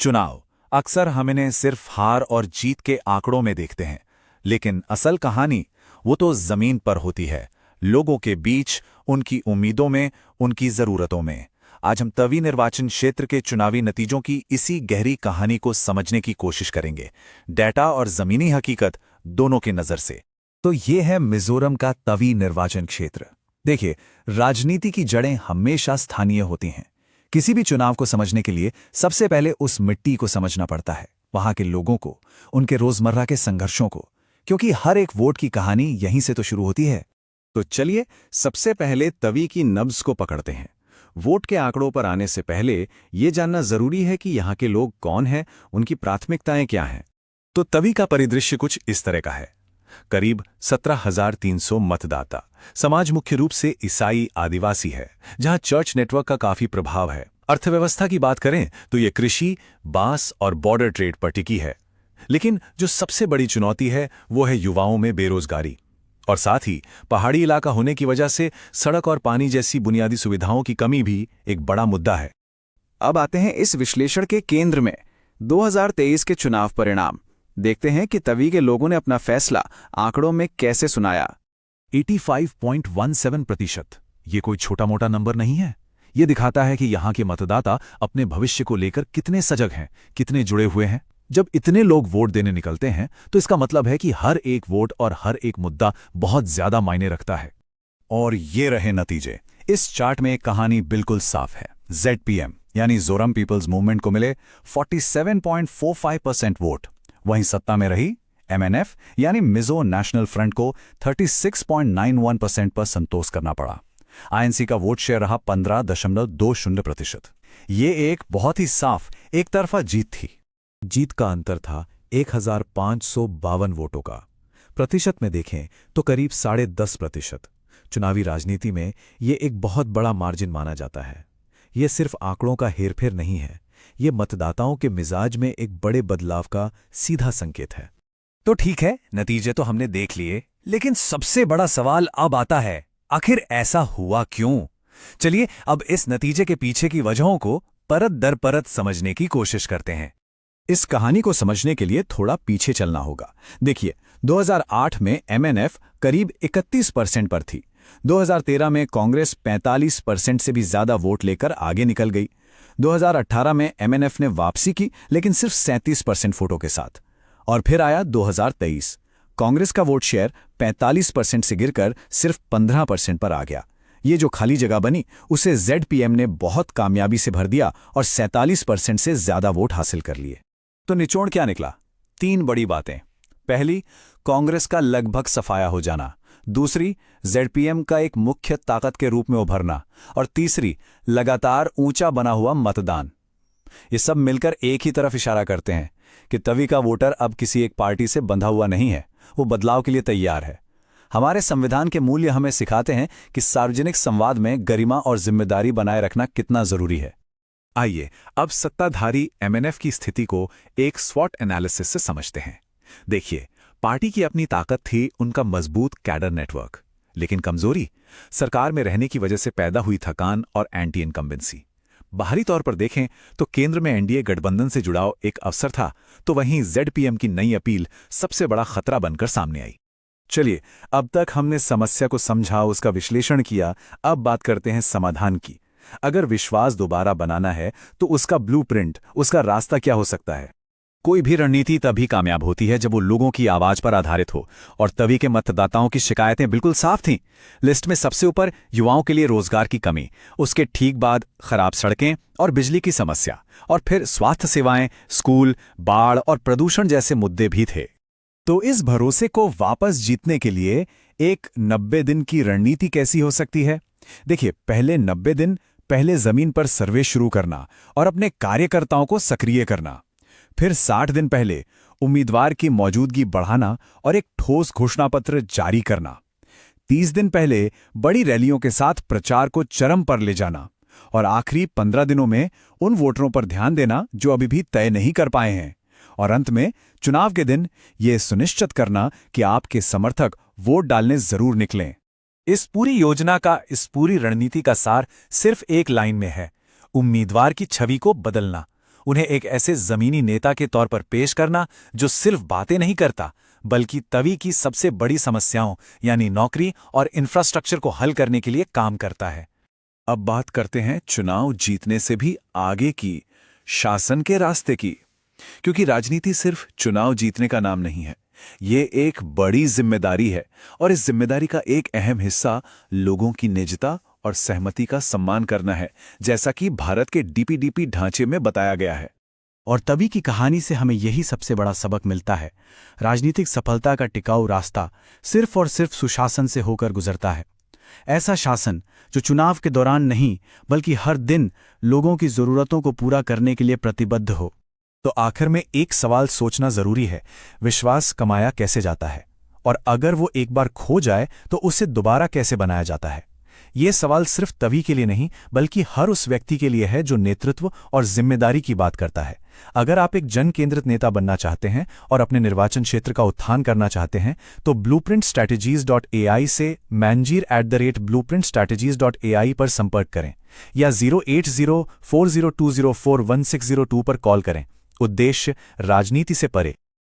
चुनाव अक्सर हम इन्हें सिर्फ हार और जीत के आंकड़ों में देखते हैं, लेकिन असल कहानी वो तो जमीन पर होती है, लोगों के बीच, उनकी उम्मीदों में, उनकी जरूरतों में। आज हम तवी निर्वाचन क्षेत्र के चुनावी नतीजों की इसी गहरी कहानी को समझने की कोशिश करेंगे, डेटा और जमीनी हकीकत दोनों की नजर से। तो ये है मिजोरम का तवी निर्वाचन क्षेत्र। देखिए, राजनीति की जड़ें हमेशा स्थानीय होती हैं। किसी भी चुनाव को समझने के लिए सबसे पहले उस मिट्टी को समझना पड़ता है, वहां के लोगों को, उनके रोजमर्रा के संघर्षों को, क्योंकि हर एक वोट की कहानी यहीं से तो शुरू होती है। तो चलिए सबसे पहले तवी की नब्ज को पकड़ते हैं। वोट के आंकड़ों पर आने से पहले ये जानना जरूरी है कि यहाँ के लोग कौन हैं, उनकी प्राथमिकताएं क्या हैं। तो तवी का परिदृश्य कुछ इस तरह का है। करीब 17,300 मतदाता। समाज मुख्य रूप से ईसाई आदिवासी है, जहां चर्च नेटवर्क का काफी प्रभाव है। अर्थव्यवस्था की बात करें तो ये कृषि, बांस और बॉर्डर ट्रेड पर टिकी है। लेकिन जो सबसे बड़ी चुनौती है वो है युवाओं में बेरोजगारी, और साथ ही पहाड़ी इलाका होने की वजह से सड़क और पानी जैसी बुनियादी सुविधाओं की कमी भी एक बड़ा मुद्दा है। अब आते हैं इस विश्लेषण के केंद्र में 2023 के चुनाव परिणाम। देखते हैं कि तवी के लोगों ने अपना फैसला आंकड़ों में कैसे सुनाया। 85.17%। ये कोई छोटा मोटा नंबर नहीं है। ये दिखाता है कि यहाँ के मतदाता अपने भविष्य को लेकर कितने सजग हैं, कितने जुड़े हुए हैं। जब इतने लोग वोट देने निकलते हैं तो इसका मतलब है कि हर एक वोट और हर एक मुद्दा बहुत ज्यादा मायने रखता है। और ये रहे नतीजे। इस चार्ट में एक कहानी बिल्कुल साफ है। ZPM यानी जोरम पीपल्स मूवमेंट को मिले 47.45% वोट। वहीं सत्ता में रही MNF यानी मिजो नेशनल फ्रंट को 36.91% पर संतोष करना पड़ा। INC का वोट शेयर रहा 15.20%। ये एक बहुत ही साफ एक तरफा जीत थी। जीत का अंतर था 1,552 वोटों का। प्रतिशत में देखें तो करीब 10.5%। चुनावी राजनीति में ये एक बहुत बड़ा मार्जिन माना जाता है। ये सिर्फ आंकड़ों का हेरफेर नहीं है, ये मतदाताओं के मिजाज में एक बड़े बदलाव का सीधा संकेत है। तो ठीक है, नतीजे तो हमने देख लिए, लेकिन सबसे बड़ा सवाल अब आता है, आखिर ऐसा हुआ क्यों? चलिए अब इस नतीजे के पीछे की वजहों को परत दर परत समझने की कोशिश करते हैं। इस कहानी को समझने के लिए थोड़ा पीछे चलना होगा। देखिए, 2008 में MNF करीब 31% पर थी। 2013 में कांग्रेस 45% से भी ज्यादा वोट लेकर आगे निकल गई। 2018 में MNF ने वापसी की, लेकिन सिर्फ 37% वोटों के साथ। और फिर आया 2023। कांग्रेस का वोट शेयर 45% से गिरकर सिर्फ 15% पर आ गया। ये जो खाली जगह बनी उसे ZPM ने बहुत कामयाबी से भर दिया और 47% से ज्यादा वोट हासिल कर लिए। तो निचोड़ क्या निकला? 3 बड़ी बातें। पहली, कांग्रेस का लगभग सफाया हो जाना। दूसरी, ZPM का एक मुख्य ताकत के रूप में उभरना। और तीसरी, लगातार ऊंचा बना हुआ मतदान। ये सब मिलकर एक ही तरफ इशारा करते हैं कि तवी का वोटर अब किसी एक पार्टी से बंधा हुआ नहीं है, वो बदलाव के लिए तैयार है। हमारे संविधान के मूल्य हमें सिखाते हैं कि सार्वजनिक संवाद में गरिमा और जिम्मेदारी बनाए रखना कितना जरूरी है। आइए अब सत्ताधारी MNF की स्थिति को एक स्वॉट एनालिसिस से समझते हैं। देखिए, पार्टी की अपनी ताकत थी उनका मजबूत कैडर नेटवर्क, लेकिन कमजोरी सरकार में रहने की वजह से पैदा हुई थकान और एंटी इनकम्बेंसी। बाहरी तौर पर देखें तो केंद्र में NDA गठबंधन से जुड़ाव एक अवसर था, तो वहीं ZPM की नई अपील सबसे बड़ा खतरा बनकर सामने आई। चलिए, अब तक हमने समस्या को समझा, उसका विश्लेषण किया। अब बात करते हैं समाधान की। अगर विश्वास दोबारा बनाना है तो उसका ब्लूप्रिंट, उसका रास्ता क्या हो सकता है? कोई भी रणनीति तभी कामयाब होती है जब वो लोगों की आवाज पर आधारित हो, और तवी के मतदाताओं की शिकायतें बिल्कुल साफ थीं। लिस्ट में सबसे ऊपर युवाओं के लिए रोजगार की कमी, उसके ठीक बाद खराब सड़कें और बिजली की समस्या, और फिर स्वास्थ्य सेवाएं, स्कूल, बाढ़ और प्रदूषण जैसे मुद्दे भी थे। तो इस भरोसे को वापस जीतने के लिए एक 90 दिन की रणनीति कैसी हो सकती है? देखिए, पहले 90 दिन पहले जमीन पर सर्वे शुरू करना और अपने कार्यकर्ताओं को सक्रिय करना। फिर 60 दिन पहले उम्मीदवार की मौजूदगी बढ़ाना और एक ठोस घोषणापत्र जारी करना। 30 दिन पहले बड़ी रैलियों के साथ प्रचार को चरम पर ले जाना। और आखिरी 15 दिनों में उन वोटरों पर ध्यान देना जो अभी भी तय नहीं कर पाए हैं। और अंत में चुनाव के दिन यह सुनिश्चित करना कि आपके समर्थक वोट डालने जरूर निकलें। इस पूरी योजना का, इस पूरी रणनीति का सार सिर्फ एक लाइन में है: उम्मीदवार की छवि को बदलना, उन्हें एक ऐसे जमीनी नेता के तौर पर पेश करना जो सिर्फ बातें नहीं करता बल्कि तवी की सबसे बड़ी समस्याओं यानी नौकरी और इंफ्रास्ट्रक्चर को हल करने के लिए काम करता है। अब बात करते हैं चुनाव जीतने से भी आगे की, शासन के रास्ते की। क्योंकि राजनीति सिर्फ चुनाव जीतने का नाम नहीं है, ये एक बड़ी जिम्मेदारी है और इस जिम्मेदारी का एक अहम हिस्सा लोगों की निजता और सहमति का सम्मान करना है, जैसा कि भारत के डीपीडीपी ढांचे में बताया गया है। और तभी की कहानी से हमें यही सबसे बड़ा सबक मिलता है। राजनीतिक सफलता का टिकाऊ रास्ता सिर्फ और सिर्फ सुशासन से होकर गुजरता है। ऐसा शासन जो चुनाव के दौरान नहीं बल्कि हर दिन लोगों की जरूरतों को पूरा करने के लिए प्रतिबद्ध हो। तो आखिर में एक सवाल सोचना जरूरी है, विश्वास कमाया कैसे जाता है, और अगर वो एक बार खो जाए तो उसे दोबारा कैसे बनाया जाता है। ये सवाल सिर्फ तभी के लिए नहीं बल्कि हर उस व्यक्ति के लिए है जो नेतृत्व और जिम्मेदारी की बात करता है। अगर आप एक जन केंद्रित नेता बनना चाहते हैं और अपने निर्वाचन क्षेत्र का उत्थान करना चाहते हैं तो blueprintstrategies.ai से manjeer@blueprintstrategies.ai पर संपर्क करें या 08040204160 पर कॉल करें। उद्देश्य राजनीति से परे।